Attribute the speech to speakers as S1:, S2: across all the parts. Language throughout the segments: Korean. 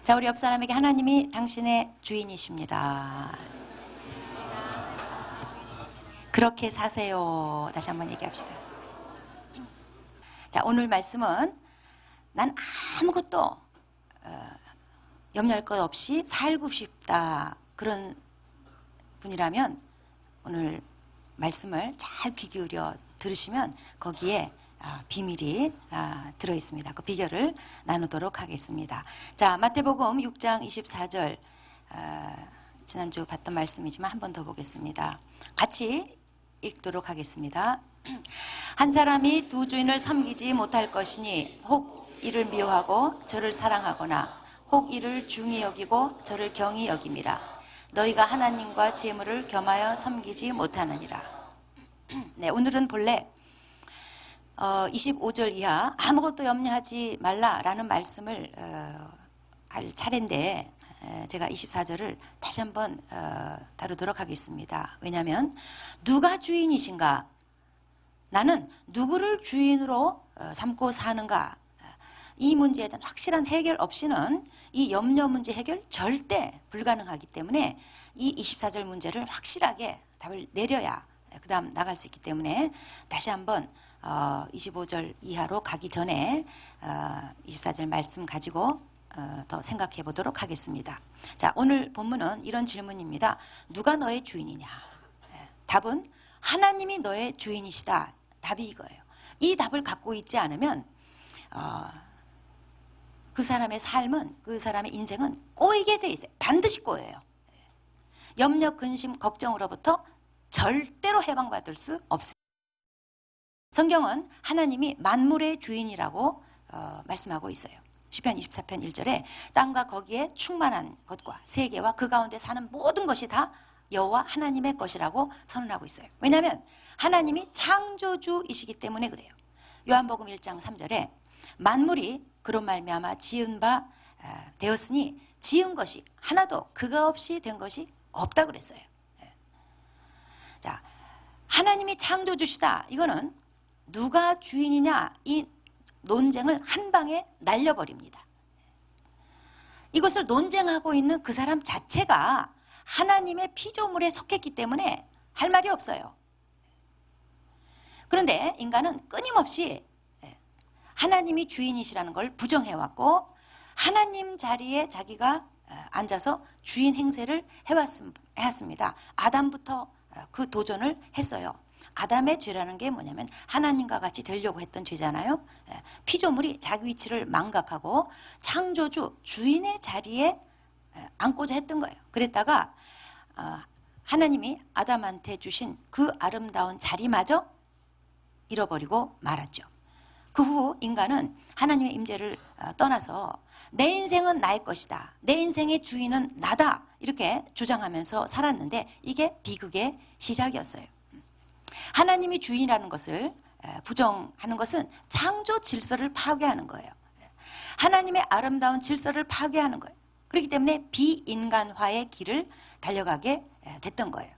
S1: 자, 우리 옆 사람에게 하나님이 당신의 주인이십니다. 그렇게 사세요. 다시 한번 얘기합시다. 자, 오늘 말씀은 난 아무것도 염려할 것 없이 살고 싶다. 그런 분이라면 오늘 말씀을 잘 귀 기울여 들으시면 거기에 비밀이 들어있습니다. 그 비결을 나누도록 하겠습니다. 자, 마태복음 6장 24절 지난주 봤던 말씀이지만 한 번 더 보겠습니다. 같이 읽도록 하겠습니다. 한 사람이 두 주인을 섬기지 못할 것이니 혹 이를 미워하고 저를 사랑하거나 혹 이를 중히 여기고 저를 경히 여김이라. 너희가 하나님과 재물을 겸하여 섬기지 못하느니라. 네, 오늘은 본래 25절 이하 아무것도 염려하지 말라라는 말씀을 할 차례인데 제가 24절을 다시 한번 다루도록 하겠습니다. 왜냐하면 누가 주인이신가? 나는 누구를 주인으로 삼고 사는가? 이 문제에 대한 확실한 해결 없이는 이 염려 문제 해결 절대 불가능하기 때문에 이 24절 문제를 확실하게 답을 내려야 그 다음 나갈 수 있기 때문에 다시 한번 25절 이하로 가기 전에 24절 말씀 가지고 더 생각해 보도록 하겠습니다. 자, 오늘 본문은 이런 질문입니다. 누가 너의 주인이냐? 답은 하나님이 너의 주인이시다. 답이 이거예요. 이 답을 갖고 있지 않으면 그 사람의 삶은, 그 사람의 인생은 꼬이게 돼 있어요. 반드시 꼬여요. 염려, 근심, 걱정으로부터 절대로 해방받을 수 없습니다. 성경은 하나님이 만물의 주인이라고 말씀하고 있어요. 시편 24편 1절에 땅과 거기에 충만한 것과 세계와 그 가운데 사는 모든 것이 다 여호와 하나님의 것이라고 선언하고 있어요. 왜냐하면 하나님이 창조주이시기 때문에 그래요. 요한복음 1장 3절에 만물이 그로 말미암아 지은 바 되었으니 지은 것이 하나도 그가 없이 된 것이 없다 그랬어요. 자, 하나님이 창조주시다. 이거는 누가 주인이냐 이 논쟁을 한 방에 날려버립니다. 이것을 논쟁하고 있는 그 사람 자체가 하나님의 피조물에 속했기 때문에 할 말이 없어요. 그런데 인간은 끊임없이 하나님이 주인이시라는 걸 부정해왔고 하나님 자리에 자기가 앉아서 주인 행세를 해왔습니다. 아담부터 그 도전을 했어요. 아담의 죄라는 게 뭐냐면 하나님과 같이 되려고 했던 죄잖아요. 피조물이 자기 위치를 망각하고 창조주 주인의 자리에 앉고자 했던 거예요. 그랬다가 하나님이 아담한테 주신 그 아름다운 자리마저 잃어버리고 말았죠. 그 후 인간은 하나님의 임재를 떠나서 내 인생은 나의 것이다. 내 인생의 주인은 나다. 이렇게 주장하면서 살았는데 이게 비극의 시작이었어요. 하나님이 주인이라는 것을 부정하는 것은 창조 질서를 파괴하는 거예요. 하나님의 아름다운 질서를 파괴하는 거예요. 그렇기 때문에 비인간화의 길을 달려가게 됐던 거예요.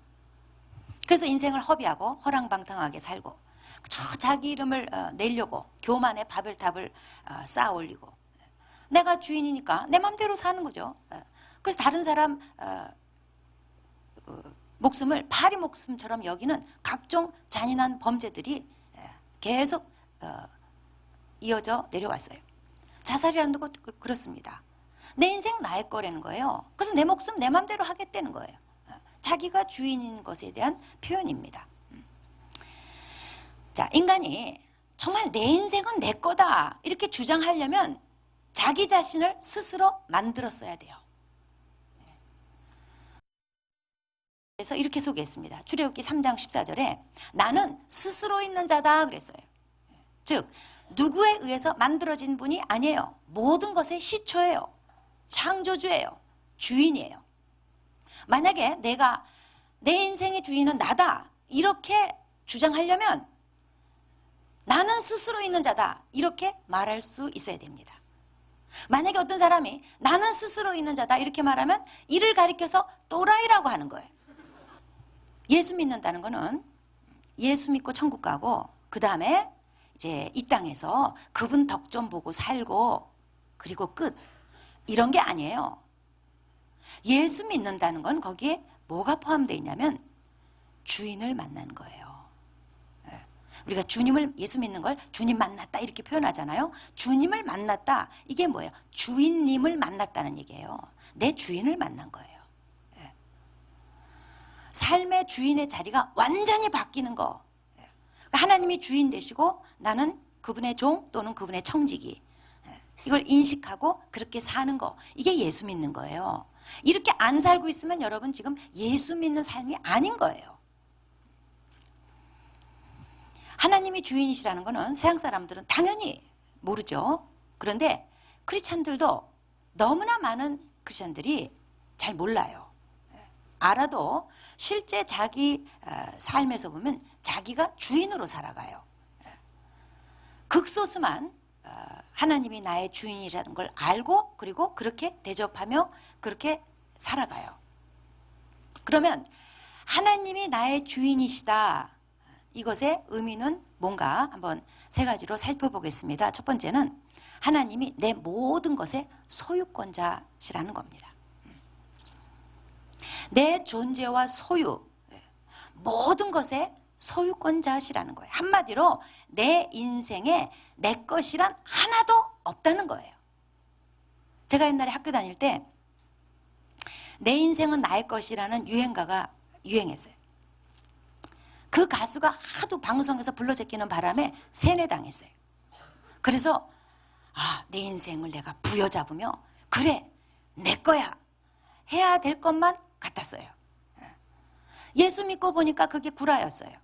S1: 그래서 인생을 허비하고 허랑방탕하게 살고 저 자기 이름을 내려고 교만의 바벨탑을 쌓아 올리고 내가 주인이니까 내 맘대로 사는 거죠. 그래서 다른 사람 목숨을 파리 목숨처럼 여기는 각종 잔인한 범죄들이 계속 이어져 내려왔어요. 자살이라는 것도 그렇습니다. 내 인생 나의 거라는 거예요. 그래서 내 목숨 내 맘대로 하겠다는 거예요. 자기가 주인인 것에 대한 표현입니다. 자, 인간이 정말 내 인생은 내 거다 이렇게 주장하려면 자기 자신을 스스로 만들었어야 돼요. 그래서 이렇게 소개했습니다. 출애굽기 3장 14절에 나는 스스로 있는 자다 그랬어요. 즉 누구에 의해서 만들어진 분이 아니에요. 모든 것의 시초예요. 창조주예요. 주인이에요. 만약에 내가 내 인생의 주인은 나다 이렇게 주장하려면 나는 스스로 있는 자다 이렇게 말할 수 있어야 됩니다. 만약에 어떤 사람이 나는 스스로 있는 자다 이렇게 말하면 이를 가리켜서 또라이라고 하는 거예요. 예수 믿는다는 거는 예수 믿고 천국 가고 그 다음에 이제 이 땅에서 그분 덕 좀 보고 살고 그리고 끝. 이런 게 아니에요. 예수 믿는다는 건 거기에 뭐가 포함되어 있냐면 주인을 만난 거예요. 우리가 예수 믿는 걸 주님 만났다 이렇게 표현하잖아요. 주님을 만났다, 이게 뭐예요? 주인님을 만났다는 얘기예요. 내 주인을 만난 거예요. 삶의 주인의 자리가 완전히 바뀌는 거. 하나님이 주인 되시고 나는 그분의 종 또는 그분의 청지기, 이걸 인식하고 그렇게 사는 거, 이게 예수 믿는 거예요. 이렇게 안 살고 있으면 여러분 지금 예수 믿는 삶이 아닌 거예요. 하나님이 주인이시라는 거는 세상 사람들은 당연히 모르죠. 그런데 크리스찬들도, 너무나 많은 크리스찬들이 잘 몰라요. 알아도 실제 자기 삶에서 보면 자기가 주인으로 살아가요. 극소수만 하나님이 나의 주인이라는 걸 알고 그리고 그렇게 대접하며 그렇게 살아가요. 그러면 하나님이 나의 주인이시다, 이것의 의미는 뭔가 한번 세 가지로 살펴보겠습니다. 첫 번째는 하나님이 내 모든 것의 소유권자시라는 겁니다. 내 존재와 소유, 모든 것의 소유권자시라는 거예요. 한마디로 내 인생에 내 것이란 하나도 없다는 거예요. 제가 옛날에 학교 다닐 때 내 인생은 나의 것이라는 유행가가 유행했어요. 그 가수가 하도 방송에서 불러 제끼는 바람에 세뇌당했어요. 그래서 내 인생을 내가 부여잡으며 그래 내 거야 해야 될 것만 같았어요. 예수 믿고 보니까 그게 구라였어요.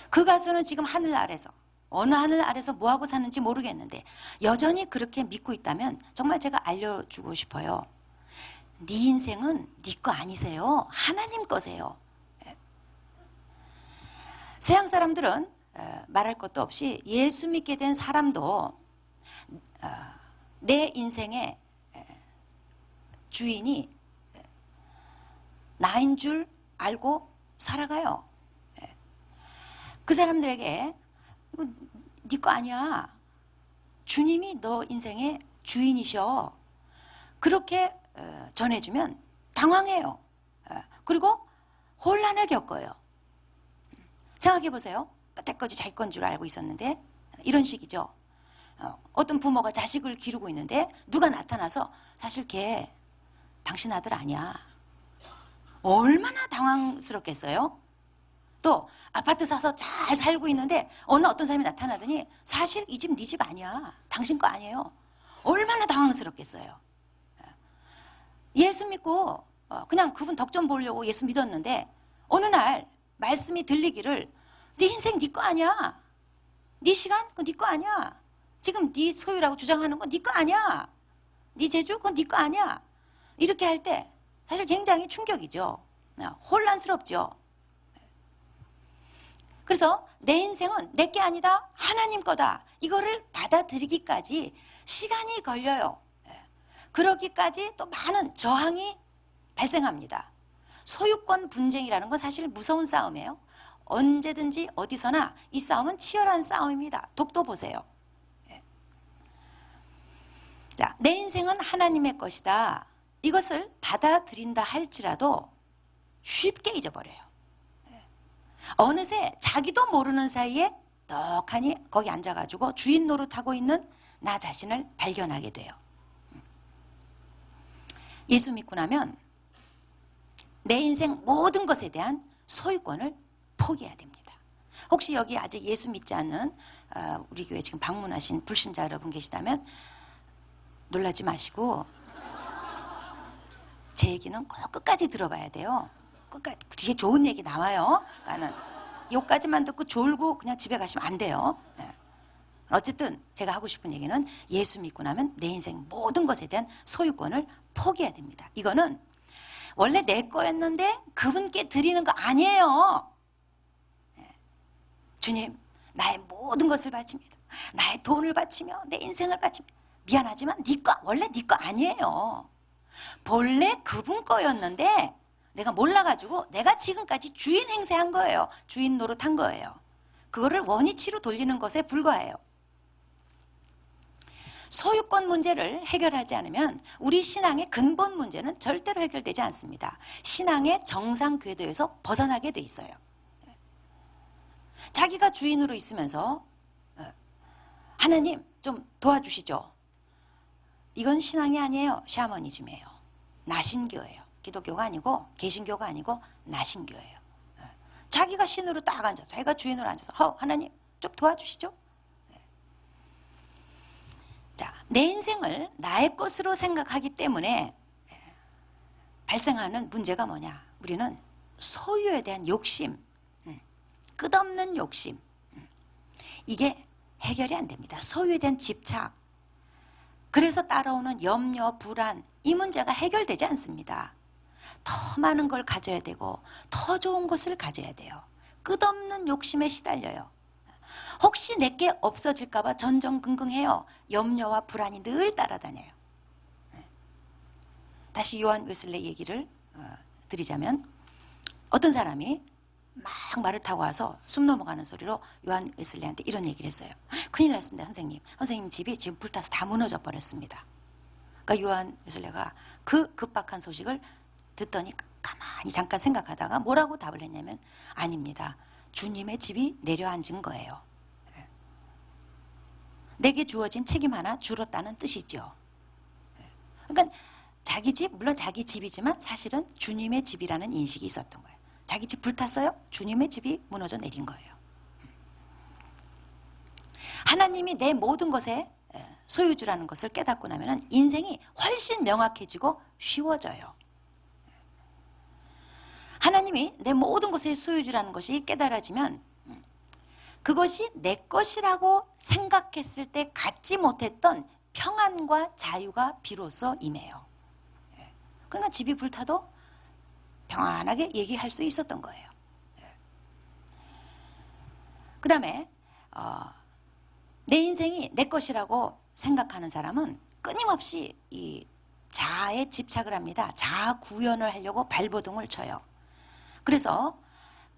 S1: 그 가수는 지금 하늘 아래서, 어느 하늘 아래서 뭐하고 사는지 모르겠는데 여전히 그렇게 믿고 있다면 정말 제가 알려주고 싶어요. 네 인생은 네 거 아니세요. 하나님 거세요. 세상 사람들은 말할 것도 없이 예수 믿게 된 사람도 내 인생의 주인이 나인 줄 알고 살아가요. 그 사람들에게 이거 네 거 아니야, 주님이 너 인생의 주인이셔, 그렇게 전해주면 당황해요. 그리고 혼란을 겪어요. 생각해 보세요. 여태까지 자기 건 줄 알고 있었는데, 이런 식이죠. 어떤 부모가 자식을 기르고 있는데 누가 나타나서 사실 걔 당신 아들 아니야. 얼마나 당황스럽겠어요. 또 아파트 사서 잘 살고 있는데 어느 어떤 사람이 나타나더니 사실 이 집 네 집 아니야, 당신 거 아니에요. 얼마나 당황스럽겠어요. 예수 믿고 그냥 그분 덕 좀 보려고 예수 믿었는데 어느 날 말씀이 들리기를 네 인생 네 거 아니야, 네 시간 그거 네 거 아니야, 지금 네 소유라고 주장하는 거 네 거 아니야, 네 재주 그건 네 거 아니야, 이렇게 할 때 사실 굉장히 충격이죠. 혼란스럽죠. 그래서 내 인생은 내 게 아니다, 하나님 거다, 이거를 받아들이기까지 시간이 걸려요. 그러기까지 또 많은 저항이 발생합니다. 소유권 분쟁이라는 건 사실 무서운 싸움이에요. 언제든지 어디서나 이 싸움은 치열한 싸움입니다. 독도 보세요. 자, 내 인생은 하나님의 것이다, 이것을 받아들인다 할지라도 쉽게 잊어버려요. 어느새 자기도 모르는 사이에 떡하니 거기 앉아가지고 주인 노릇하고 있는 나 자신을 발견하게 돼요. 예수 믿고 나면 내 인생 모든 것에 대한 소유권을 포기해야 됩니다. 혹시 여기 아직 예수 믿지 않는 우리 교회 지금 방문하신 불신자 여러분 계시다면 놀라지 마시고 제 얘기는 꼭 끝까지 들어봐야 돼요. 끝까지. 뒤에 좋은 얘기 나와요. 나는 여기까지만 듣고 졸고 그냥 집에 가시면 안 돼요. 어쨌든 제가 하고 싶은 얘기는 예수 믿고 나면 내 인생 모든 것에 대한 소유권을 포기해야 됩니다. 이거는 원래 내 거였는데 그분께 드리는 거 아니에요. 주님, 나의 모든 것을 바칩니다. 나의 돈을 바치며 내 인생을 바치며, 미안하지만 네 거, 원래 네 거 아니에요. 본래 그분 거였는데 내가 몰라가지고 내가 지금까지 주인 행세한 거예요. 주인 노릇한 거예요. 그거를 원위치로 돌리는 것에 불과해요. 소유권 문제를 해결하지 않으면 우리 신앙의 근본 문제는 절대로 해결되지 않습니다. 신앙의 정상 궤도에서 벗어나게 돼 있어요. 자기가 주인으로 있으면서 하나님 좀 도와주시죠. 이건 신앙이 아니에요. 샤머니즘이에요. 나신교예요. 기독교가 아니고 개신교가 아니고 나신교예요. 자기가 신으로 딱 앉아서 자기가 주인으로 앉아서 하나님 좀 도와주시죠. 자, 내 인생을 나의 것으로 생각하기 때문에 발생하는 문제가 뭐냐? 우리는 소유에 대한 욕심, 끝없는 욕심, 이게 해결이 안 됩니다. 소유에 대한 집착, 그래서 따라오는 염려, 불안, 이 문제가 해결되지 않습니다. 더 많은 걸 가져야 되고 더 좋은 것을 가져야 돼요. 끝없는 욕심에 시달려요. 혹시 내게 없어질까 봐 전전긍긍해요. 염려와 불안이 늘 따라다녀요. 다시 요한 웨슬레이 얘기를 드리자면, 어떤 사람이 막 말을 타고 와서 숨 넘어가는 소리로 요한 웨슬레이한테 이런 얘기를 했어요. 큰일 났습니다, 선생님. 선생님 집이 지금 불타서 다 무너져 버렸습니다. 그러니까 요한 웨슬레이가 그 급박한 소식을 듣더니 가만히 잠깐 생각하다가 뭐라고 답을 했냐면, 아닙니다. 주님의 집이 내려앉은 거예요. 내게 주어진 책임 하나 줄었다는 뜻이죠. 그러니까 자기 집, 물론 자기 집이지만 사실은 주님의 집이라는 인식이 있었던 거예요. 자기 집 불탔어요? 주님의 집이 무너져 내린 거예요. 하나님이 내 모든 것의 소유주라는 것을 깨닫고 나면 인생이 훨씬 명확해지고 쉬워져요. 하나님이 내 모든 것의 소유주라는 것이 깨달아지면 그것이 내 것이라고 생각했을 때 갖지 못했던 평안과 자유가 비로소 임해요. 그러니까 집이 불타도 평안하게 얘기할 수 있었던 거예요. 그 다음에 내 인생이 내 것이라고 생각하는 사람은 끊임없이 이 자아에 집착을 합니다. 자아 구현을 하려고 발버둥을 쳐요. 그래서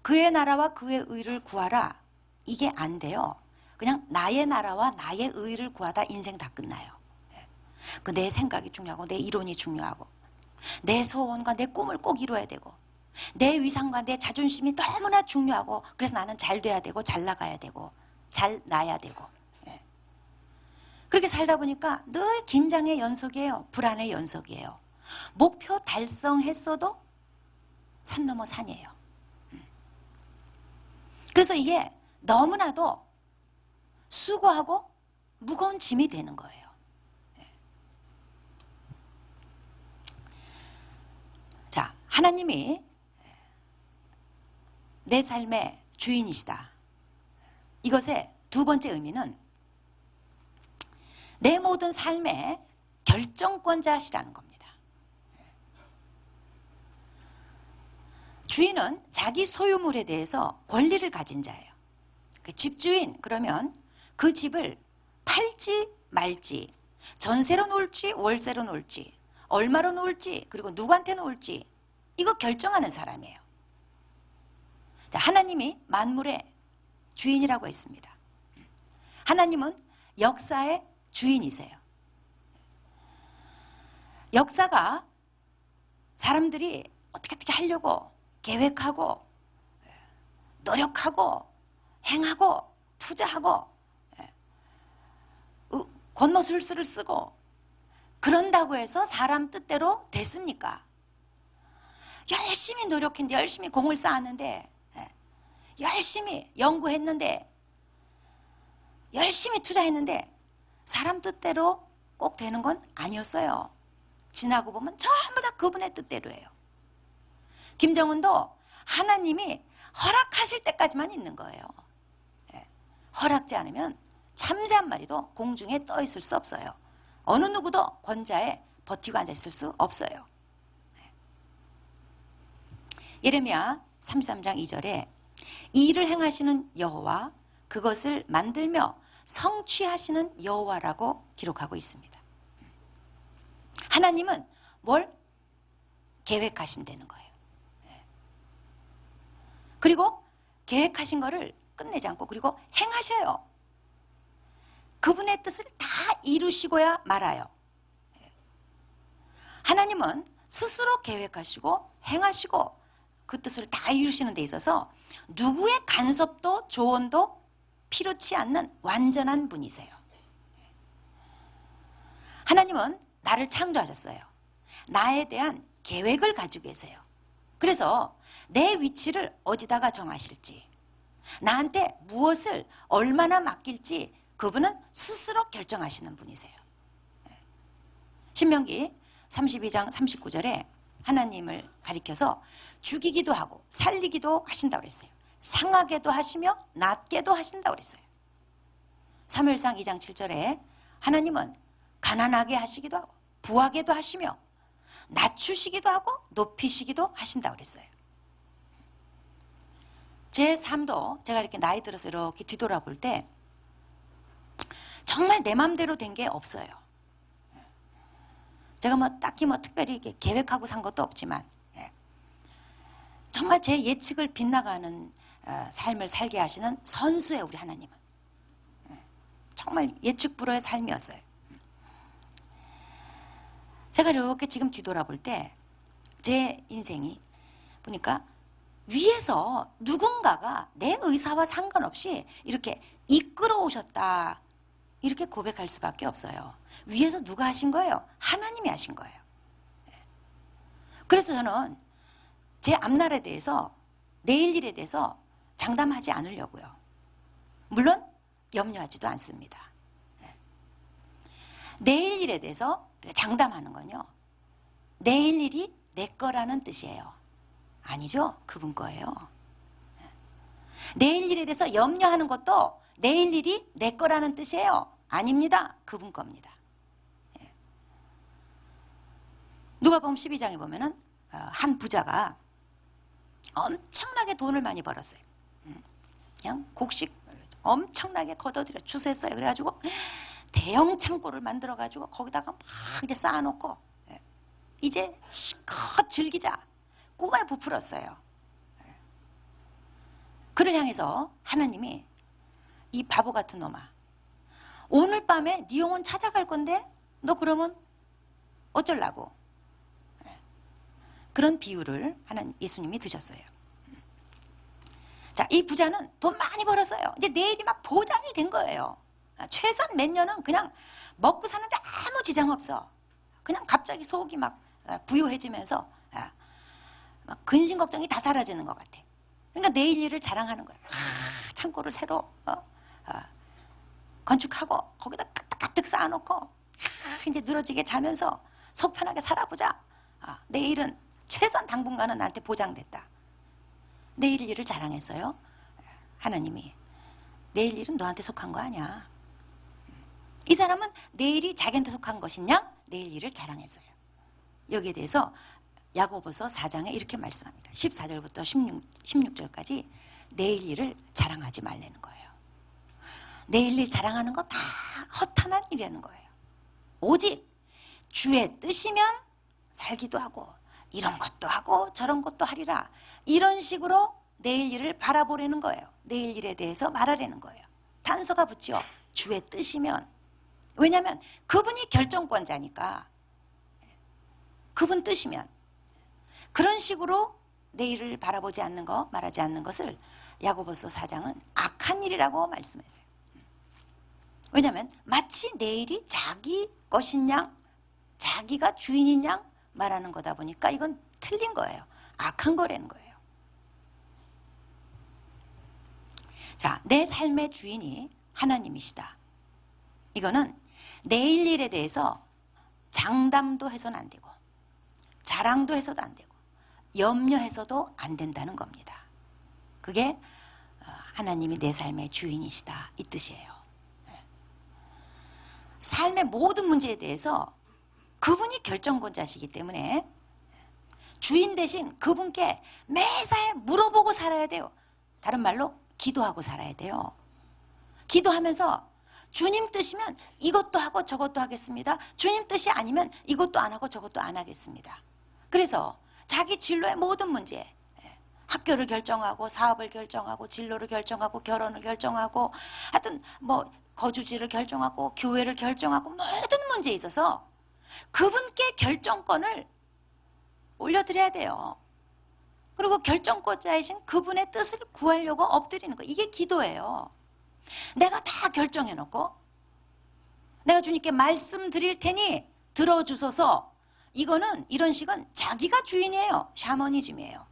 S1: 그의 나라와 그의 의를 구하라, 이게 안 돼요. 그냥 나의 나라와 나의 의를 구하다 인생 다 끝나요. 내 생각이 중요하고 내 이론이 중요하고 내 소원과 내 꿈을 꼭 이루어야 되고 내 위상과 내 자존심이 너무나 중요하고, 그래서 나는 잘 돼야 되고 잘 나가야 되고 잘 나야 되고, 그렇게 살다 보니까 늘 긴장의 연속이에요. 불안의 연속이에요. 목표 달성했어도 산 넘어 산이에요. 그래서 이게 너무나도 수고하고 무거운 짐이 되는 거예요. 자, 하나님이 내 삶의 주인이시다. 이것의 두 번째 의미는 내 모든 삶의 결정권자시라는 겁니다. 주인은 자기 소유물에 대해서 권리를 가진 자예요. 그 집주인, 그러면 그 집을 팔지 말지, 전세로 놓을지 월세로 놓을지, 얼마로 놓을지, 그리고 누구한테 놓을지, 이거 결정하는 사람이에요. 자, 하나님이 만물의 주인이라고 했습니다. 하나님은 역사의 주인이세요. 역사가 사람들이 어떻게 하려고 계획하고 노력하고 행하고 투자하고 권모술수를 쓰고 그런다고 해서 사람 뜻대로 됐습니까? 열심히 노력했는데, 열심히 공을 쌓았는데, 열심히 연구했는데, 열심히 투자했는데 사람 뜻대로 꼭 되는 건 아니었어요. 지나고 보면 전부 다 그분의 뜻대로예요. 김정은도 하나님이 허락하실 때까지만 있는 거예요. 허락지 않으면 참새 한 마리도 공중에 떠 있을 수 없어요. 어느 누구도 권자에 버티고 앉아 있을 수 없어요. 예레미야 33장 2절에 이 일을 행하시는 여호와, 그것을 만들며 성취하시는 여호와라고 기록하고 있습니다. 하나님은 뭘 계획하신다는 거예요. 그리고 계획하신 거를 끝내지 않고 그리고 행하셔요. 그분의 뜻을 다 이루시고야 말아요. 하나님은 스스로 계획하시고 행하시고 그 뜻을 다 이루시는 데 있어서 누구의 간섭도 조언도 필요치 않는 완전한 분이세요. 하나님은 나를 창조하셨어요. 나에 대한 계획을 가지고 계세요. 그래서 내 위치를 어디다가 정하실지, 나한테 무엇을 얼마나 맡길지 그분은 스스로 결정하시는 분이세요. 신명기 32장 39절에 하나님을 가리켜서 죽이기도 하고 살리기도 하신다고 그랬어요. 상하게도 하시며 낫게도 하신다고 그랬어요. 사무엘상 2장 7절에 하나님은 가난하게 하시기도 하고 부하게도 하시며 낮추시기도 하고 높이시기도 하신다고 그랬어요. 제 삶도 제가 이렇게 나이 들어서 이렇게 뒤돌아볼 때 정말 내 마음대로 된 게 없어요. 제가 뭐 딱히 뭐 특별히 이렇게 계획하고 산 것도 없지만 정말 제 예측을 빗나가는 삶을 살게 하시는 선수예요, 우리 하나님은. 정말 예측 불허의 삶이었어요. 제가 이렇게 지금 뒤돌아볼 때 제 인생이 보니까 위에서 누군가가 내 의사와 상관없이 이렇게 이끌어 오셨다, 이렇게 고백할 수밖에 없어요. 위에서 누가 하신 거예요? 하나님이 하신 거예요. 그래서 저는 제 앞날에 대해서, 내일 일에 대해서 장담하지 않으려고요. 물론 염려하지도 않습니다. 내일 일에 대해서 장담하는 건요, 내일 일이 내 거라는 뜻이에요. 아니죠? 그분 거예요. 내일 일에 대해서 염려하는 것도 내일 일이 내 거라는 뜻이에요. 아닙니다. 그분 겁니다. 누가복음 12장에 보면은 한 부자가 엄청나게 돈을 많이 벌었어요. 그냥 곡식 엄청나게 걷어들여 주셨어요. 그래가지고 대형 창고를 만들어가지고 거기다가 막 이제 쌓아놓고 이제 실컷 즐기자 꿈에 부풀었어요. 그를 향해서 하나님이 이 바보 같은 놈아, 오늘 밤에 네 영혼 찾아갈 건데 너 그러면 어쩌려고? 그런 비유를 예수님이 드셨어요. 자, 이 부자는 돈 많이 벌었어요. 이제 내일이 막 보장이 된 거예요. 최소한 몇 년은 그냥 먹고 사는데 아무 지장 없어. 그냥 갑자기 속이 막 부유해지면서 막 근심 걱정이 다 사라지는 것 같아. 그러니까 내일 일을 자랑하는 거예요. 창고를 새로 건축하고 거기다 가득 쌓아놓고 이제 늘어지게 자면서 속 편하게 살아보자. 내일은 최소한 당분간은 나한테 보장됐다. 내일 일을 자랑했어요. 하나님이 내일 일은 너한테 속한 거 아니야. 이 사람은 내일이 자기한테 속한 것이냐? 내일 일을 자랑했어요. 여기에 대해서 야고보서 4장에 이렇게 말씀합니다. 14절부터 16절까지 내일 일을 자랑하지 말라는 거예요. 내일 일 자랑하는 거 다 허탄한 일이라는 거예요. 오직 주의 뜻이면 살기도 하고 이런 것도 하고 저런 것도 하리라. 이런 식으로 내일 일을 바라보려는 거예요. 내일 일에 대해서 말하려는 거예요. 단서가 붙죠. 주의 뜻이면. 왜냐하면 그분이 결정권자니까. 그분 뜻이면. 그런 식으로 내일을 바라보지 않는 거, 말하지 않는 것을 야고보서 4장은 악한 일이라고 말씀했어요. 왜냐하면 마치 내일이 자기 것인 양, 자기가 주인인 양 말하는 거다 보니까 이건 틀린 거예요. 악한 거라는 거예요. 자, 내 삶의 주인이 하나님이시다. 이거는 내일 일에 대해서 장담도 해서는 안 되고 자랑도 해서도 안 되고 염려해서도 안 된다는 겁니다. 그게 하나님이 내 삶의 주인이시다, 이 뜻이에요. 삶의 모든 문제에 대해서 그분이 결정권자시기 때문에 주인 대신 그분께 매사에 물어보고 살아야 돼요. 다른 말로 기도하고 살아야 돼요. 기도하면서 주님 뜻이면 이것도 하고 저것도 하겠습니다. 주님 뜻이 아니면 이것도 안 하고 저것도 안 하겠습니다. 그래서 자기 진로의 모든 문제, 학교를 결정하고 사업을 결정하고 진로를 결정하고 결혼을 결정하고 하여튼 뭐 거주지를 결정하고 교회를 결정하고 모든 문제에 있어서 그분께 결정권을 올려드려야 돼요. 그리고 결정권자이신 그분의 뜻을 구하려고 엎드리는 거, 이게 기도예요. 내가 다 결정해놓고 내가 주님께 말씀드릴 테니 들어주소서, 이거는 이런 식은 자기가 주인이에요. 샤머니즘이에요.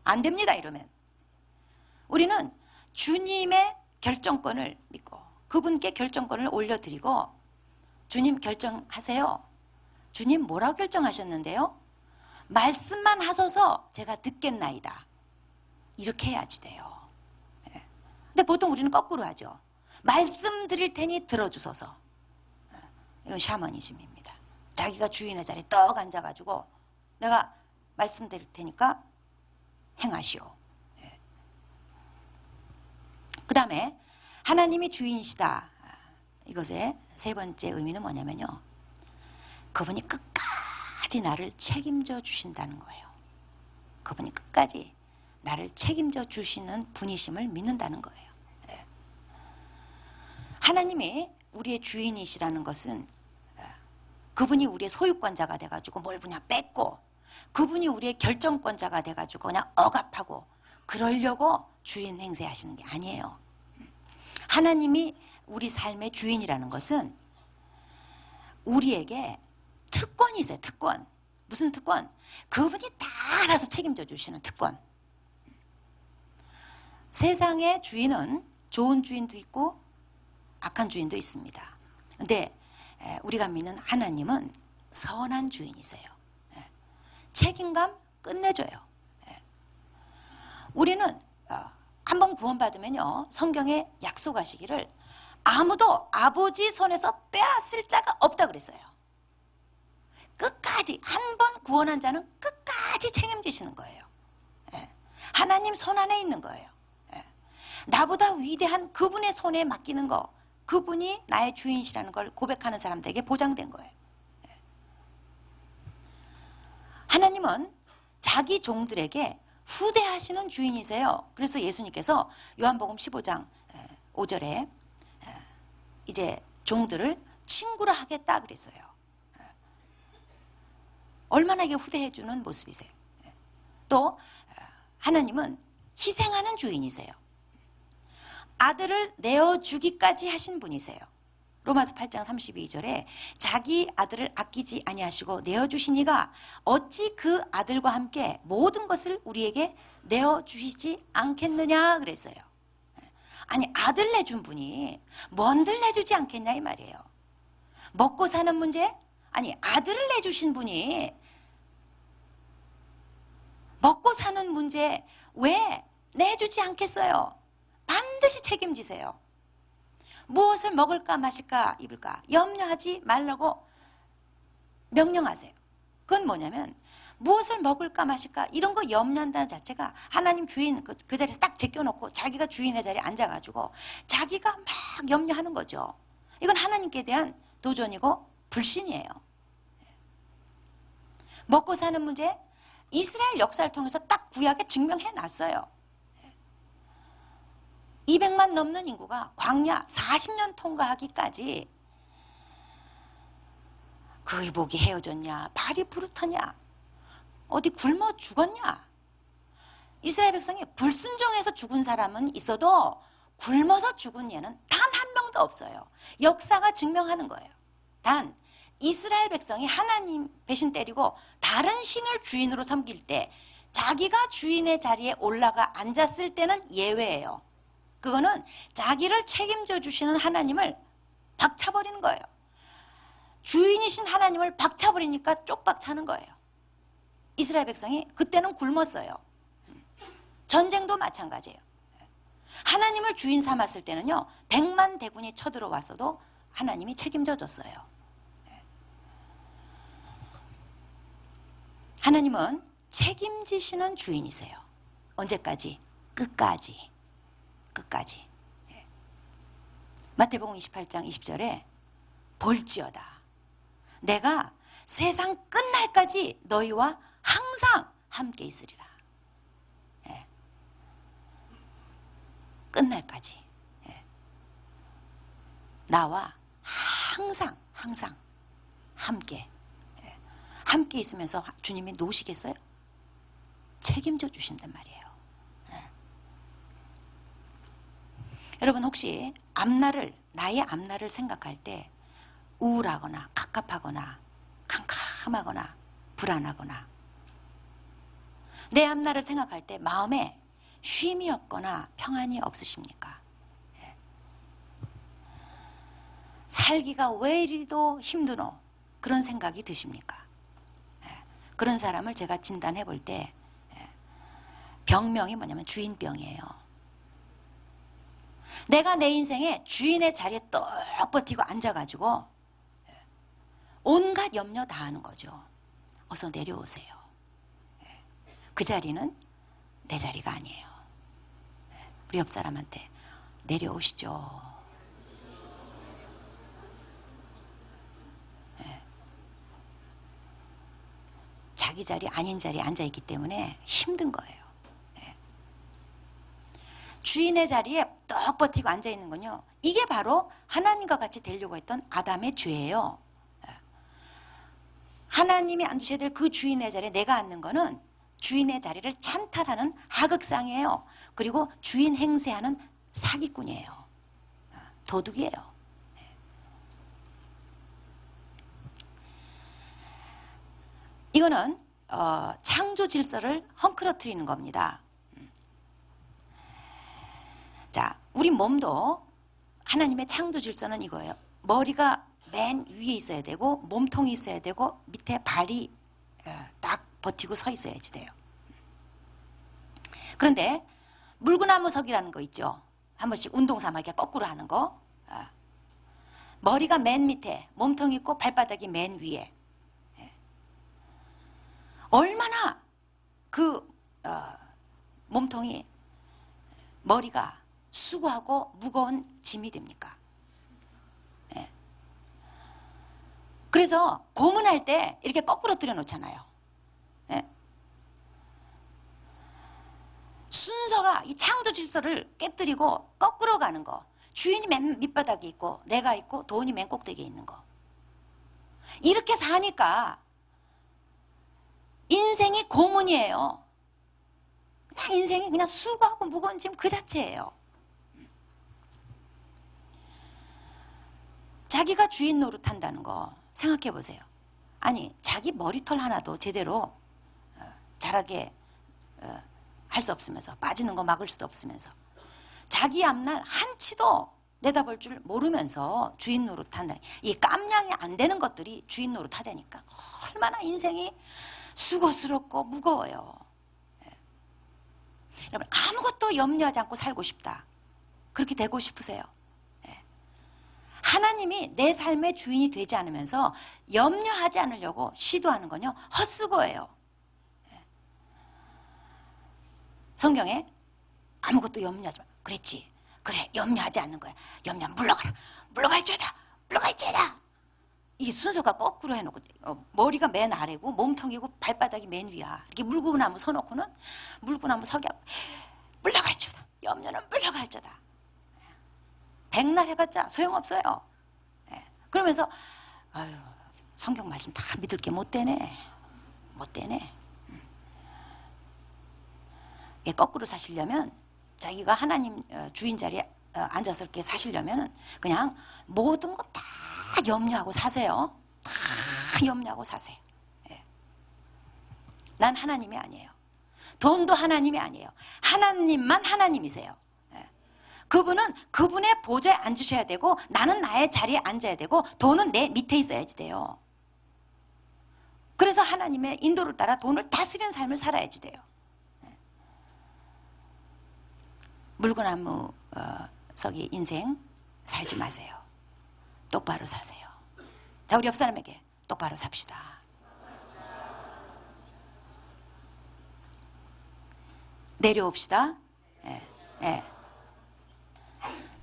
S1: 안 됩니다. 이러면 우리는 주님의 결정권을 믿고 그분께 결정권을 올려드리고, 주님 결정하세요. 주님 뭐라고 결정하셨는데요? 말씀만 하소서 제가 듣겠나이다. 이렇게 해야지 돼요. 근데 보통 우리는 거꾸로 하죠. 말씀드릴 테니 들어주소서. 이건 샤머니즘입니다. 자기가 주인의 자리에 떡 앉아가지고 내가 말씀드릴 테니까 행하시오. 그 다음에 하나님이 주인이시다. 이것의 세 번째 의미는 뭐냐면요, 그분이 끝까지 나를 책임져 주신다는 거예요. 그분이 끝까지 나를 책임져 주시는 분이심을 믿는다는 거예요. 하나님이 우리의 주인이시라는 것은 그분이 우리의 소유권자가 돼가지고 뭘 그냥 뺏고, 그분이 우리의 결정권자가 돼가지고 그냥 억압하고 그러려고 주인 행세하시는 게 아니에요. 하나님이 우리 삶의 주인이라는 것은 우리에게 특권이 있어요. 특권. 무슨 특권? 그분이 다 알아서 책임져 주시는 특권. 세상의 주인은 좋은 주인도 있고 악한 주인도 있습니다. 근데 우리가 믿는 하나님은 선한 주인이세요. 책임감 끝내줘요. 우리는 한번 구원받으면요, 성경에 약속하시기를 아무도 아버지 손에서 빼앗을 자가 없다 그랬어요. 끝까지, 한 번 구원한 자는 끝까지 책임지시는 거예요. 하나님 손 안에 있는 거예요. 나보다 위대한 그분의 손에 맡기는 거, 그분이 나의 주인이시라는 걸 고백하는 사람들에게 보장된 거예요. 하나님은 자기 종들에게 후대하시는 주인이세요. 그래서 예수님께서 요한복음 15장 5절에 이제 종들을 친구라 하겠다 그랬어요. 얼마나 이게 후대해주는 모습이세요. 또 하나님은 희생하는 주인이세요. 아들을 내어주기까지 하신 분이세요. 로마서 8장 32절에 자기 아들을 아끼지 아니하시고 내어주시니가 어찌 그 아들과 함께 모든 것을 우리에게 내어주시지 않겠느냐 그랬어요. 아니, 아들 내준 분이 뭔들 내주지 않겠냐 이 말이에요. 먹고 사는 문제? 아니, 아들을 내주신 분이 먹고 사는 문제 왜 내주지 않겠어요? 반드시 책임지세요. 무엇을 먹을까 마실까 입을까 염려하지 말라고 명령하세요. 그건 뭐냐면 무엇을 먹을까 마실까 이런 거 염려한다는 자체가 하나님 주인 그 자리에서 딱 제껴놓고 자기가 주인의 자리에 앉아가지고 자기가 막 염려하는 거죠. 이건 하나님께 대한 도전이고 불신이에요. 먹고 사는 문제, 이스라엘 역사를 통해서 딱 구약에 증명해 놨어요. 200만 넘는 인구가 광야 40년 통과하기까지 그 의복이 헤어졌냐, 발이 부르터냐, 어디 굶어 죽었냐. 이스라엘 백성이 불순종해서 죽은 사람은 있어도 굶어서 죽은 예는 단 한 명도 없어요. 역사가 증명하는 거예요. 단 이스라엘 백성이 하나님 배신 때리고 다른 신을 주인으로 섬길 때 자기가 주인의 자리에 올라가 앉았을 때는 예외예요. 그거는 자기를 책임져 주시는 하나님을 박차버리는 거예요. 주인이신 하나님을 박차버리니까 쪽박 차는 거예요. 이스라엘 백성이 그때는 굶었어요. 전쟁도 마찬가지예요. 하나님을 주인 삼았을 때는요, 100만 대군이 쳐들어왔어도 하나님이 책임져 줬어요. 하나님은 책임지시는 주인이세요. 언제까지? 끝까지. 끝까지. 마태복음 28장 20절에 볼지어다 내가 세상 끝날까지 너희와 항상 함께 있으리라. 끝날까지 나와 항상 함께 있으면서 주님이 놓으시겠어요? 책임져 주신단 말이에요. 여러분 혹시 나의 앞날을 생각할 때 우울하거나 갑갑하거나 캄캄하거나 불안하거나 내 앞날을 생각할 때 마음에 쉼이 없거나 평안이 없으십니까? 살기가 왜 이리도 힘드노? 그런 생각이 드십니까? 그런 사람을 제가 진단해 볼 때 병명이 뭐냐면 주인병이에요. 내가 내 인생에 주인의 자리에 떡 버티고 앉아가지고 온갖 염려 다 하는 거죠. 어서 내려오세요. 그 자리는 내 자리가 아니에요. 우리 옆 사람한테 내려오시죠. 자기 자리 아닌 자리에 앉아있기 때문에 힘든 거예요. 주인의 자리에 떡 버티고 앉아있는 건요, 이게 바로 하나님과 같이 되려고 했던 아담의 죄예요. 하나님이 앉으셔야 될 그 주인의 자리에 내가 앉는 거는 주인의 자리를 찬탈하는 하극상이에요. 그리고 주인 행세하는 사기꾼이에요. 도둑이에요. 이거는 창조 질서를 헝클어뜨리는 겁니다. 자, 우리 몸도 하나님의 창조 질서는 이거예요. 머리가 맨 위에 있어야 되고 몸통이 있어야 되고 밑에 발이 딱 버티고 서 있어야지 돼요. 그런데 물구나무석이라는 거 있죠. 한 번씩 운동삼아 이렇게 거꾸로 하는 거. 머리가 맨 밑에, 몸통이 있고 발바닥이 맨 위에. 얼마나 그 몸통이, 머리가 수고하고 무거운 짐이 됩니까? 그래서 고문할 때 이렇게 거꾸로 들여 놓잖아요. 순서가 이 창조 질서를 깨뜨리고 거꾸로 가는 거. 주인이 맨 밑바닥에 있고 내가 있고 돈이 맨 꼭대기에 있는 거. 이렇게 사니까 인생이 고문이에요. 그냥 인생이 그냥 수고하고 무거운 짐 그 자체예요. 자기가 주인 노릇한다는 거 생각해 보세요. 아니, 자기 머리털 하나도 제대로 자라게 할 수 없으면서, 빠지는 거 막을 수도 없으면서, 자기 앞날 한치도 내다볼 줄 모르면서 주인 노릇한다. 이 깜냥이 안 되는 것들이 주인 노릇하자니까 얼마나 인생이 수고스럽고 무거워요. 여러분, 아무것도 염려하지 않고 살고 싶다. 그렇게 되고 싶으세요? 하나님이 내 삶의 주인이 되지 않으면서 염려하지 않으려고 시도하는 건요, 헛수고예요. 성경에 아무것도 염려하지 마. 그랬지. 그래, 염려하지 않는 거야. 염려하면 물러가라. 물러갈지어다. 물러갈지어다. 이게 순서가 거꾸로 해놓고, 머리가 맨 아래고 몸통이고 발바닥이 맨 위야. 이렇게 물구나무 서놓고는 물구나무 서게 하고 물러갈지어다. 염려는 물러갈지어다. 백날 해봤자 소용없어요. 그러면서 아유, 성경 말씀 다 믿을 게 못 되네. 못 되네. 거꾸로 사시려면, 자기가 하나님 주인 자리에 앉아서 이렇게 사시려면 그냥 모든 거 다 염려하고 사세요. 다 염려하고 사세요. 난 하나님이 아니에요. 돈도 하나님이 아니에요. 하나님만 하나님이세요. 그분은 그분의 보좌에 앉으셔야 되고, 나는 나의 자리에 앉아야 되고, 돈은 내 밑에 있어야지 돼요. 그래서 하나님의 인도를 따라 돈을 다스리는 삶을 살아야지 돼요. 물구나무 석이 인생 살지 마세요. 똑바로 사세요. 자, 우리 옆 사람에게 똑바로 삽시다. 내려옵시다.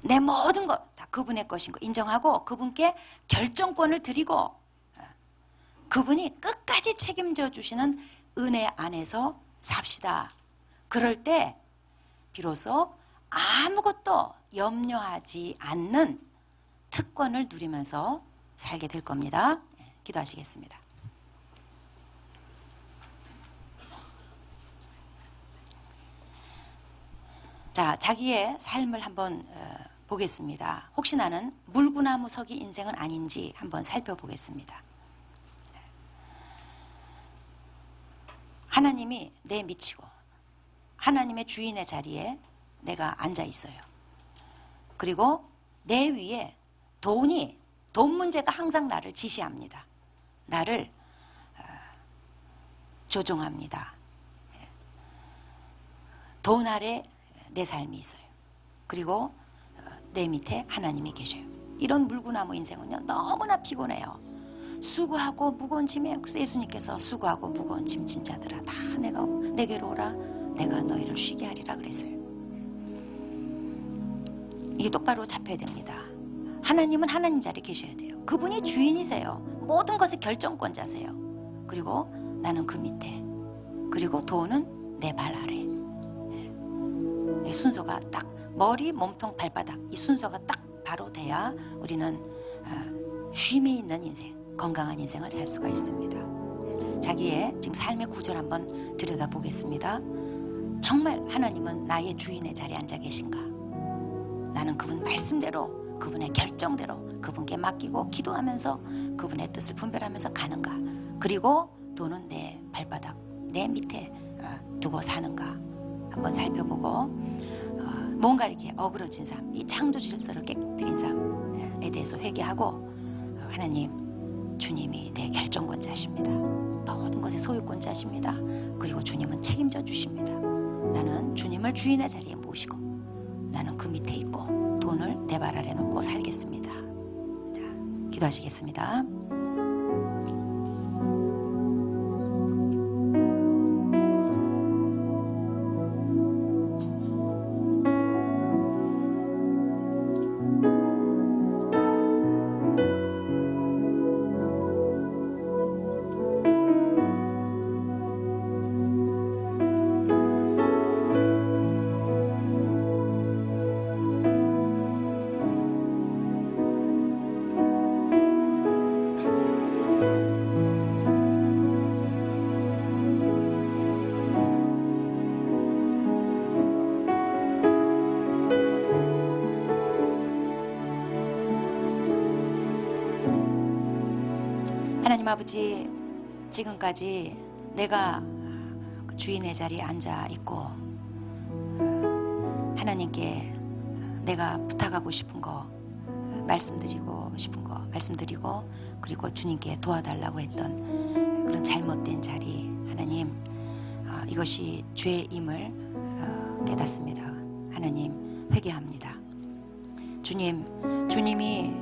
S1: 내 모든 것 다 그분의 것인 거 인정하고 그분께 결정권을 드리고 그분이 끝까지 책임져 주시는 은혜 안에서 삽시다. 그럴 때 비로소 아무것도 염려하지 않는 특권을 누리면서 살게 될 겁니다. 기도하시겠습니다. 자, 자기의 삶을 한번 보겠습니다. 혹시 나는 물구나무 서기 인생은 아닌지 한번 살펴보겠습니다. 하나님이 내 미치고 하나님의 주인의 자리에 내가 앉아 있어요. 그리고 내 위에 돈 문제가 항상 나를 지시합니다. 나를 조종합니다. 돈 아래 내 삶이 있어요. 그리고 내 밑에 하나님이 계셔요. 이런 물구나무 인생은요, 너무나 피곤해요. 수고하고 무거운 짐에, 그래서 예수님께서 수고하고 무거운 짐 진 자들아 다 내게로 오라, 내가 너희를 쉬게 하리라 그랬어요. 이게 똑바로 잡혀야 됩니다. 하나님은 하나님 자리에 계셔야 돼요. 그분이 주인이세요. 모든 것의 결정권자세요. 그리고 나는 그 밑에, 그리고 돈은 내 발 아래. 이 순서가 딱 머리, 몸통, 발바닥, 이 순서가 딱 바로 돼야 우리는 쉼이 있는 인생, 건강한 인생을 살 수가 있습니다. 자기의 지금 삶의 구절 한번 들여다보겠습니다. 정말 하나님은 나의 주인의 자리에 앉아 계신가? 나는 그분 말씀대로, 그분의 결정대로 그분께 맡기고 기도하면서 그분의 뜻을 분별하면서 가는가? 그리고 돈은 내 발바닥, 내 밑에 두고 사는가? 한번 살펴보고 뭔가 이렇게 어그러진 삶, 이 창조 질서를 깨뜨린 삶에 대해서 회개하고 하나님, 주님이 내 결정권자십니다. 모든 것의 소유권자십니다. 그리고 주님은 책임져 주십니다. 나는 주님을 주인의 자리에 모시고 나는 그 밑에 있고 돈을 내 발 아래 놓고 살겠습니다. 자, 기도하시겠습니다. 하나님 아버지, 지금까지 내가 주인의 자리에 앉아 있고 하나님께 내가 부탁하고 싶은 거 말씀드리고 그리고 주님께 도와달라고 했던 그런 잘못된 자리, 하나님, 이것이 죄임을 깨닫습니다. 하나님, 회개합니다. 주님이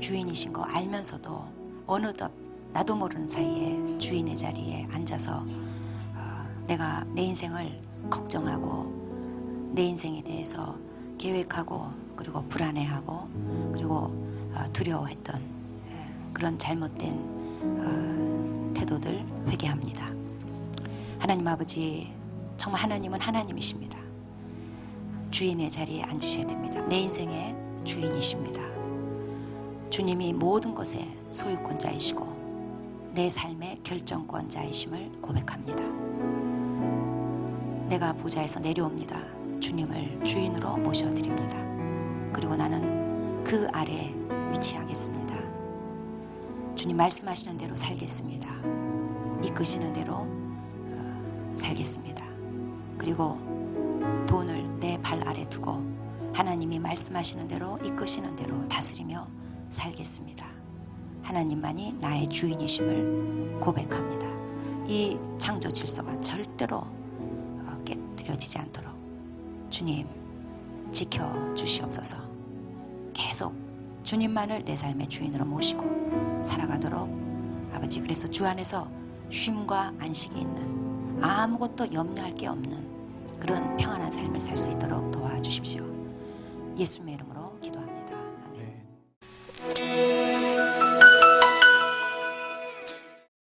S1: 주인이신 거 알면서도 어느덧 나도 모르는 사이에 주인의 자리에 앉아서 내가 내 인생을 걱정하고 내 인생에 대해서 계획하고 그리고 불안해하고 그리고 두려워했던 그런 잘못된 태도들 회개합니다. 하나님 아버지, 정말 하나님은 하나님이십니다. 주인의 자리에 앉으셔야 됩니다. 내 인생의 주인이십니다. 주님이 모든 것의 소유권자이시고 내 삶의 결정권자이심을 고백합니다. 내가 보좌에서 내려옵니다. 주님을 주인으로 모셔드립니다. 그리고 나는 그 아래에 위치하겠습니다. 주님 말씀하시는 대로 살겠습니다. 이끄시는 대로 살겠습니다. 그리고 돈을 내 발 아래 두고 하나님이 말씀하시는 대로 이끄시는 대로 다스리며 살겠습니다. 하나님만이 나의 주인이심을 고백합니다. 이 창조 질서가 절대로 깨뜨려지지 않도록 주님 지켜주시옵소서. 계속 주님만을 내 삶의 주인으로 모시고 살아가도록 아버지, 그래서 주 안에서 쉼과 안식이 있는, 아무것도 염려할 게 없는 그런 평안한 삶을 살 수 있도록 도와주십시오. 예수님의 이름으로